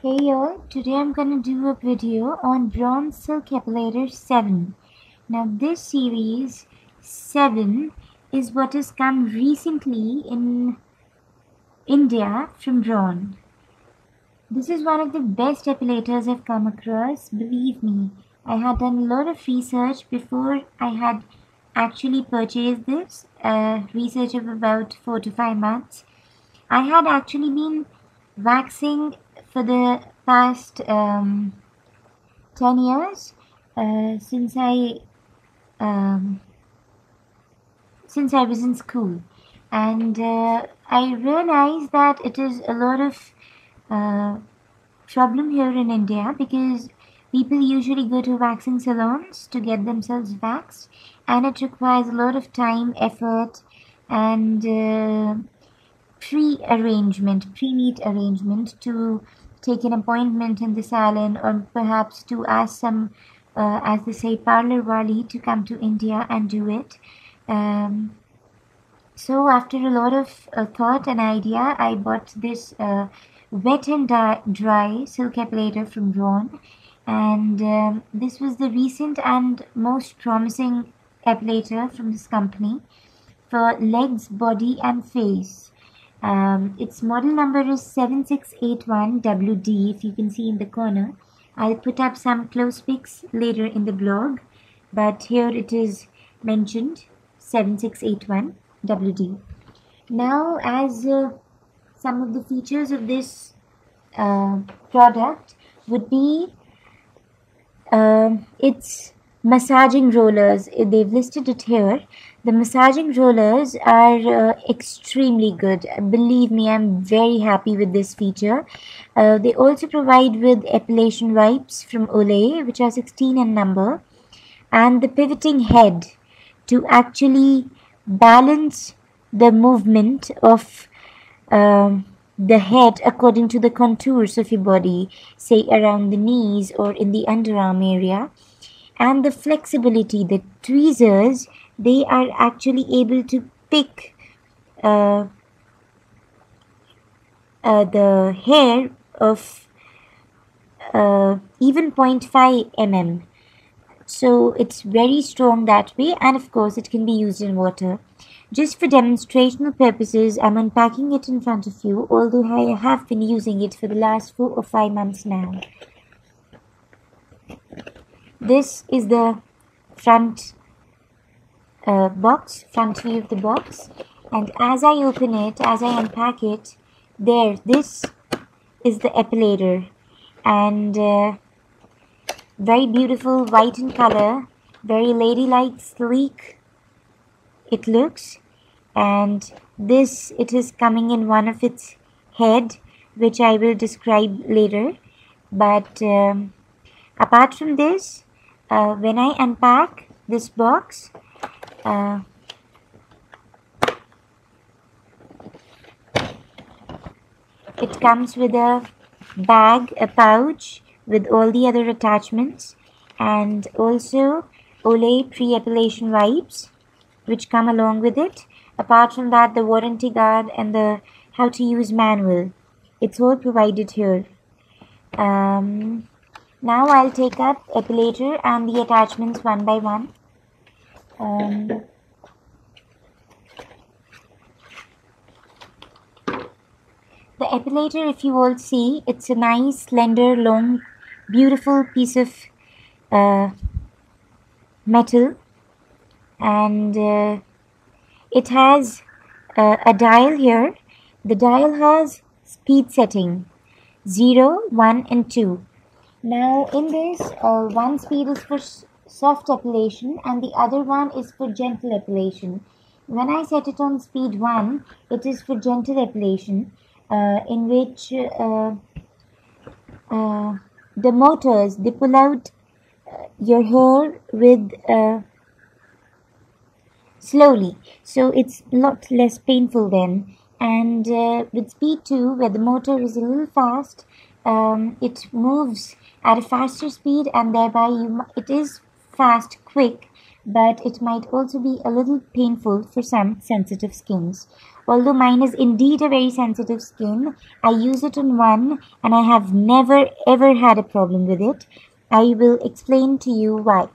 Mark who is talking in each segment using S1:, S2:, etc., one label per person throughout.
S1: Hey y'all, today I'm gonna do a video on Braun Silk Epilator 7. Now this series 7 is what has come recently in India from Braun. This is one of the best epilators I've come across, believe me. I had done a lot of research before I had actually purchased this, research of about 4 to 5 months. I had actually been waxing for the past 10 years um, since I was in school, and I realized that it is a lot of problem here in India because people usually go to waxing salons to get themselves waxed, and it requires a lot of time, effort, and pre-meet arrangement to take an appointment in the salon, or perhaps to ask some, as they say, parlor wali to come to India and do it. So after a lot of thought and idea, I bought this wet and dry silk epilator from Braun, and this was the recent and most promising epilator from this company for legs, body, and face. Its model number is 7681WD, if you can see in the corner. I'll put up some close pics later in the blog, but here it is mentioned, 7681WD. Now, as some of the features of this product would be its massaging rollers. They've listed it here. The massaging rollers are extremely good. Believe me, I'm very happy with this feature. They also provide with epilation wipes from Olay, which are 16 in number, and the pivoting head to actually balance the movement of the head according to the contours of your body, say around the knees or in the underarm area. And the flexibility, the tweezers, they are actually able to pick the hair of even 0.5 mm. So it's very strong that way, and of course it can be used in water. Just for demonstrational purposes, I'm unpacking it in front of you, although I have been using it for the last 4 or 5 months now. This is the front front view of the box, and as I open it, as I unpack it, this is the epilator, and very beautiful, white in color, very ladylike, sleek it looks. And it is coming in one of its head, which I will describe later. But apart from this, when I unpack this box, it comes with a bag, a pouch with all the other attachments, and also Olay pre-epilation wipes which come along with it. Apart from that, the warranty card and the how to use manual, it's all provided here. Now I'll take up epilator and the attachments one by one. The epilator, if you all see, it's a nice, slender, long, beautiful piece of metal, and it has a dial here. The dial has speed setting 0, 1 and 2. Now in this, one speed is for soft epilation and the other one is for gentle epilation. When I set it on speed 1, it is for gentle epilation, in which the motors, they pull out your hair with slowly, so it's a lot less painful then. And with speed 2, where the motor is a little fast, it moves at a faster speed, and thereby it is fast, quick, but it might also be a little painful for some sensitive skins. Although mine is indeed a very sensitive skin, I use it on one and I have never ever had a problem with it. I will explain to you why.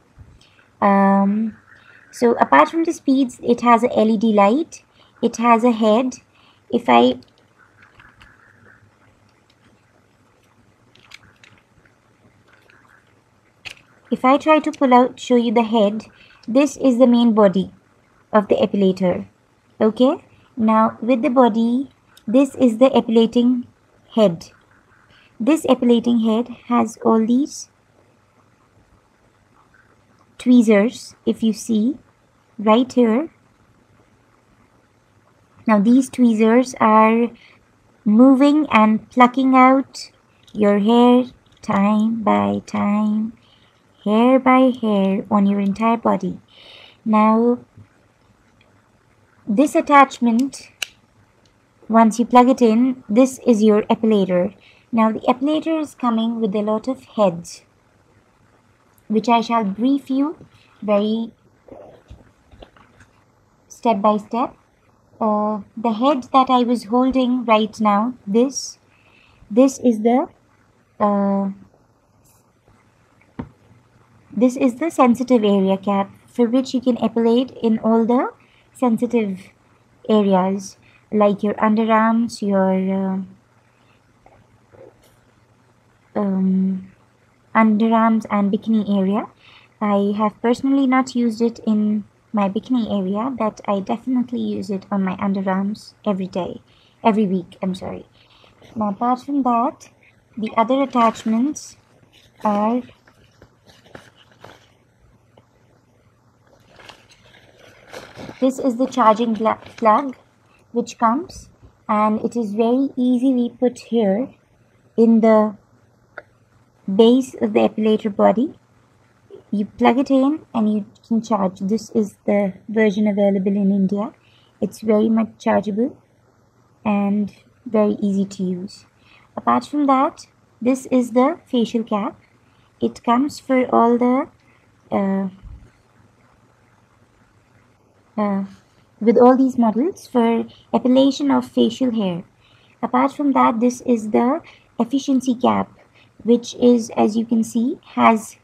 S1: So apart from the speeds, it has a LED light, it has a head. If I try to show you the head, this is the main body of the epilator. Okay, now with the body, this is the epilating head. This epilating head has all these tweezers, if you see right here. Now these tweezers are moving and plucking out your hair time by time, hair by hair on your entire body. Now this attachment, once you plug it in, this is your epilator. Now the epilator is coming with a lot of heads, which I shall brief you very step by step. The head that I was holding right now, this is the sensitive area cap, for which you can epilate in all the sensitive areas like your underarms, your underarms and bikini area. I have personally not used it in my bikini area, but I definitely use it on my underarms every week, I'm sorry. Now apart from that, the other attachments are this is the charging plug which comes, and it is very easily put here in the base of the epilator body. You plug it in and you can charge. This is the version available in India. It's very much chargeable and very easy to use. Apart from that, this is the facial cap. It comes for all the with all these models for epilation of facial hair. Apart from that, this is the efficiency cap, which is, as you can see, has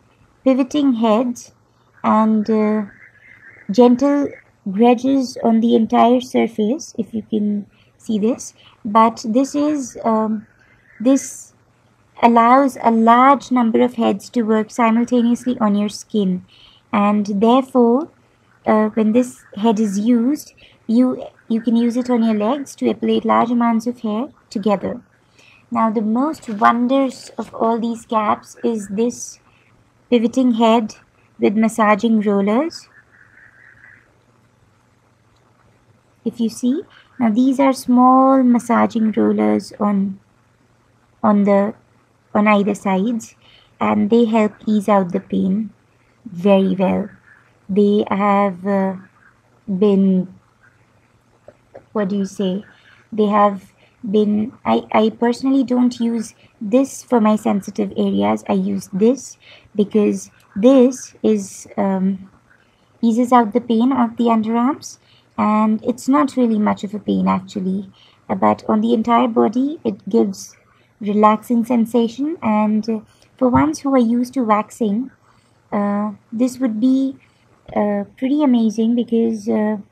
S1: pivoting heads and gentle gouges on the entire surface, if you can see this. But this is this allows a large number of heads to work simultaneously on your skin, and therefore when this head is used, you can use it on your legs to epilate large amounts of hair together. Now the most wonders of all these caps is this pivoting head with massaging rollers. If you see, now these are small massaging rollers on either sides, and they help ease out the pain very well. They have been, what do you say, they have been, I personally don't use this for my sensitive areas. I use this because this is eases out the pain of the underarms, and it's not really much of a pain actually, but on the entire body it gives relaxing sensation. And for ones who are used to waxing, this would be pretty amazing, because in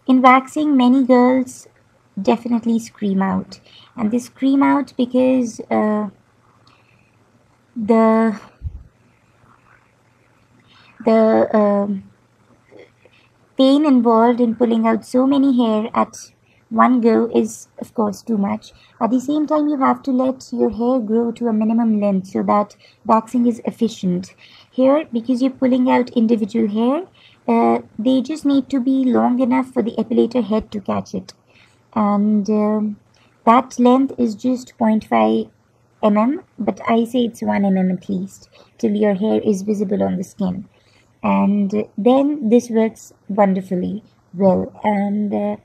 S1: waxing many girls definitely scream out, and they scream out because the pain involved in pulling out so many hair at one go is of course too much. At the same time, you have to let your hair grow to a minimum length so that waxing is efficient. Here, because you're pulling out individual hair, they just need to be long enough for the epilator head to catch it, and that length is just 0.5 mm, but I say it's 1 mm at least, till your hair is visible on the skin, and then this works wonderfully well. And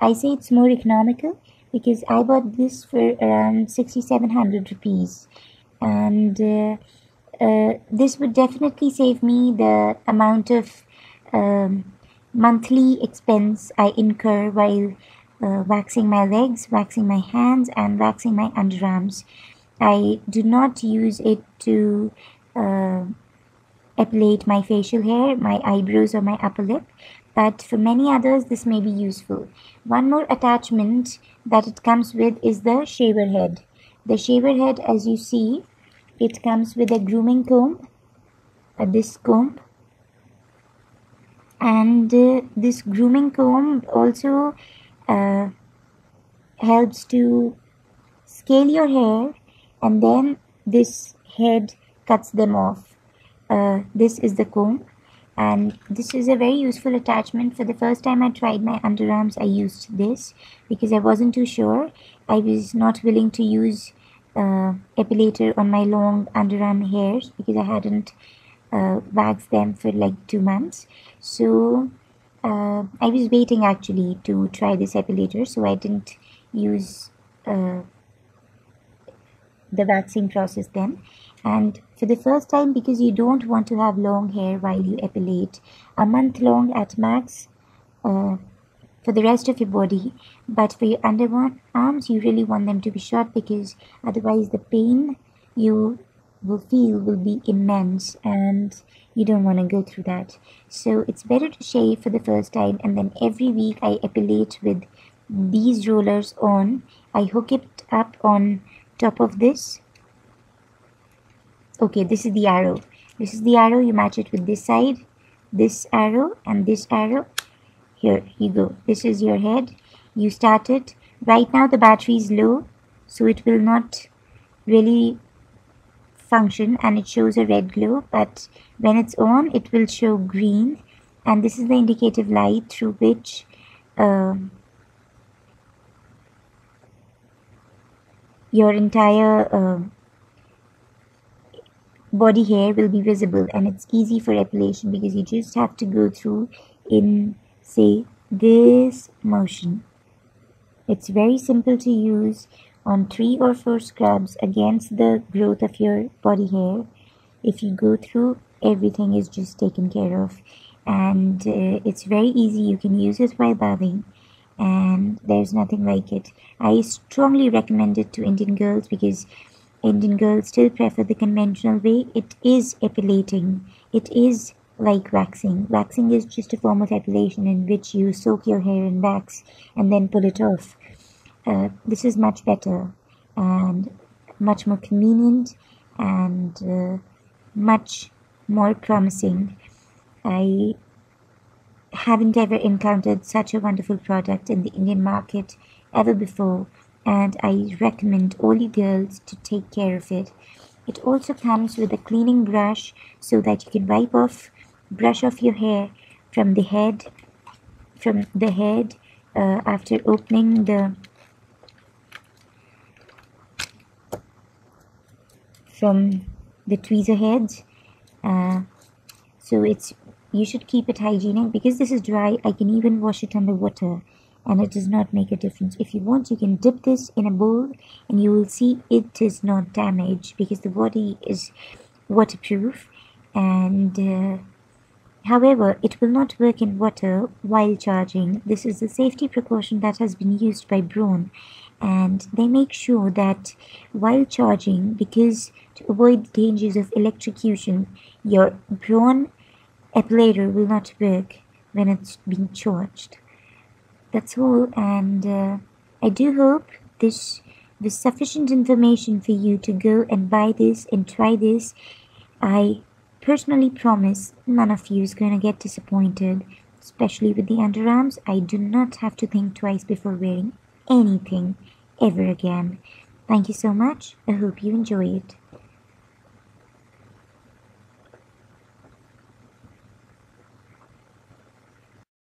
S1: I say it's more economical because I bought this for around 6,700 rupees, and this would definitely save me the amount of um, monthly expense I incur while waxing my legs, waxing my hands, and waxing my underarms. I do not use it to epilate my facial hair, my eyebrows, or my upper lip, but for many others this may be useful. One more attachment that it comes with is the shaver head. The shaver head, as you see, it comes with a grooming comb, this comb, and this grooming comb also uh, helps to scale your hair, and then this head cuts them off. This is the comb, and this is a very useful attachment. For the first time I tried my underarms, I used this because I wasn't too sure. I was not willing to use epilator on my long underarm hairs because I hadn't waxed them for like 2 months. So I was waiting actually to try this epilator, so I didn't use the waxing process then. And for the first time, because you don't want to have long hair while you epilate, a month long at max for the rest of your body, but for your underarms you really want them to be short, because otherwise the pain you will feel will be immense and you don't want to go through that. So it's better to shave for the first time, and then every week I epilate with these rollers on. I hook it up on top of this. Okay, this is the arrow. This is the arrow. You match it with this side, this arrow, and this arrow. Here you go. This is your head. You start it. Right now the battery is low, so it will not really function and it shows a red glow, but when it's on it will show green, and this is the indicative light through which your entire body hair will be visible, and it's easy for epilation because you just have to go through in, say, this motion. It's very simple to use on 3 or 4 scrubs against the growth of your body hair. If you go through, everything is just taken care of, and it's very easy. You can use it while bathing, and there's nothing like it. I strongly recommend it to Indian girls because Indian girls still prefer the conventional way. It is epilating. It is like waxing. Waxing is just a form of epilation in which you soak your hair in wax and then pull it off. This is much better and much more convenient and much more promising. I haven't ever encountered such a wonderful product in the Indian market ever before, and I recommend all you girls to take care of it. It also comes with a cleaning brush so that you can brush off your hair from the head after opening from the tweezer heads. So you should keep it hygienic. Because this is dry, I can even wash it under water and it does not make a difference. If you want, you can dip this in a bowl and you will see it is not damaged because the body is waterproof. And however, it will not work in water while charging. This is a safety precaution that has been used by Braun, and they make sure that while charging, because to avoid the dangers of electrocution, your Braun Epilator will not work when it's being charged. That's all, and I do hope this was sufficient information for you to go and buy this and try this. I personally promise none of you is going to get disappointed, especially with the underarms. I do not have to think twice before wearing anything ever again. Thank you so much. I hope you enjoy it.